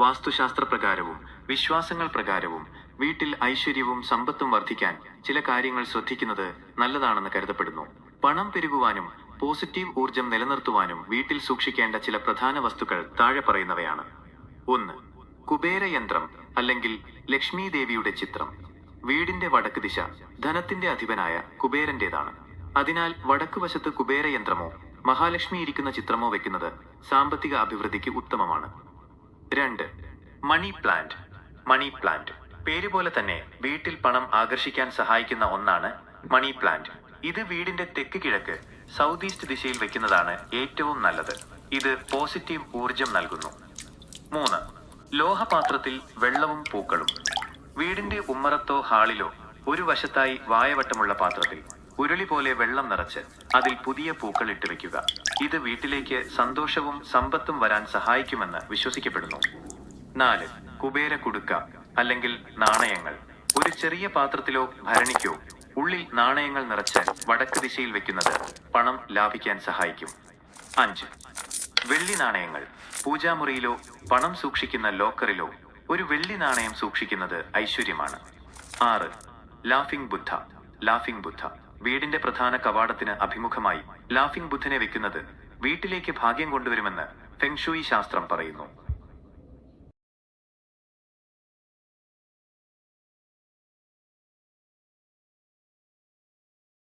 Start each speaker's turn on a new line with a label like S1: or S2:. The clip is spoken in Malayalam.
S1: വാസ്തുശാസ്ത്രപ്രകാരവും വിശ്വാസങ്ങൾ പ്രകാരവും വീട്ടിൽ ഐശ്വര്യവും സമ്പത്തും വർദ്ധിക്കാൻ ചില കാര്യങ്ങൾ ശ്രദ്ധിക്കുന്നത് നല്ലതാണെന്ന് കരുതപ്പെടുന്നു. പണം പെരുകുവാനും പോസിറ്റീവ് ഊർജം നിലനിർത്തുവാനും വീട്ടിൽ സൂക്ഷിക്കേണ്ട ചില പ്രധാന വസ്തുക്കൾ താഴെ പറയുന്നവയാണ്. 1. കുബേരയന്ത്രം അല്ലെങ്കിൽ ലക്ഷ്മി ദേവിയുടെ ചിത്രം. വീടിന്റെ വടക്ക് ദിശ ധനത്തിന്റെ അധിപനായ കുബേരന്റേതാണ്. അതിനാൽ വടക്കുവശത്ത് കുബേരയന്ത്രമോ മഹാലക്ഷ്മി ഇരിക്കുന്ന ചിത്രമോ വെക്കുന്നത് സാമ്പത്തിക അഭിവൃദ്ധിക്ക് ഉത്തമമാണ്. 2. Money plant. മണി പ്ലാന്റ് പേരുപോലെ തന്നെ വീട്ടിൽ പണം ആകർഷിക്കാൻ സഹായിക്കുന്ന ഒന്നാണ് മണി പ്ലാന്റ്. ഇത് വീടിന്റെ തെക്ക് കിഴക്ക് സൗത്ത് ഈസ്റ്റ് ദിശയിൽ വെക്കുന്നതാണ് ഏറ്റവും നല്ലത്. ഇത് പോസിറ്റീവ് ഊർജം നൽകുന്നു. 3. ലോഹപാത്രത്തിൽ വെള്ളവും പൂക്കളും. വീടിന്റെ ഉമ്മറത്തോ ഹാളിലോ ഒരു വശത്തായി വായവട്ടമുള്ള പാത്രത്തിൽ ഉരുളി പോലെ വെള്ളം നിറച്ച് അതിൽ പുതിയ പൂക്കൾ ഇട്ട് വെക്കുക. ഇത് വീട്ടിലേക്ക് സന്തോഷവും സമ്പത്തും വരാൻ സഹായിക്കുമെന്ന് വിശ്വസിക്കപ്പെടുന്നു. 4. കുബേര കുടുക്ക അല്ലെങ്കിൽ നാണയങ്ങൾ. ഒരു ചെറിയ പാത്രത്തിലോ ഭരണിക്കോ ഉള്ളിൽ നാണയങ്ങൾ നിറച്ച് വടക്ക് ദിശയിൽ വെക്കുന്നത് പണം ലാഭിക്കാൻ സഹായിക്കും. 5. വെള്ളി നാണയങ്ങൾ. പൂജാമുറിയിലോ പണം സൂക്ഷിക്കുന്ന ലോക്കറിലോ ഒരു വെള്ളി നാണയം സൂക്ഷിക്കുന്നത് ഐശ്വര്യമാണ്. 6. ലാഫിംഗ് ബുദ്ധ. ലാഫിംഗ് ബുദ്ധ വീടിന്റെ പ്രധാന കവാടത്തിന് അഭിമുഖമായി ലാഫിംഗ് ബുദ്ധനെ വെക്കുന്നത് വീട്ടിലേക്ക് ഭാഗ്യം കൊണ്ടുവരുമെന്ന് ഫെങ്ഷൂയി ശാസ്ത്രം പറയുന്നു.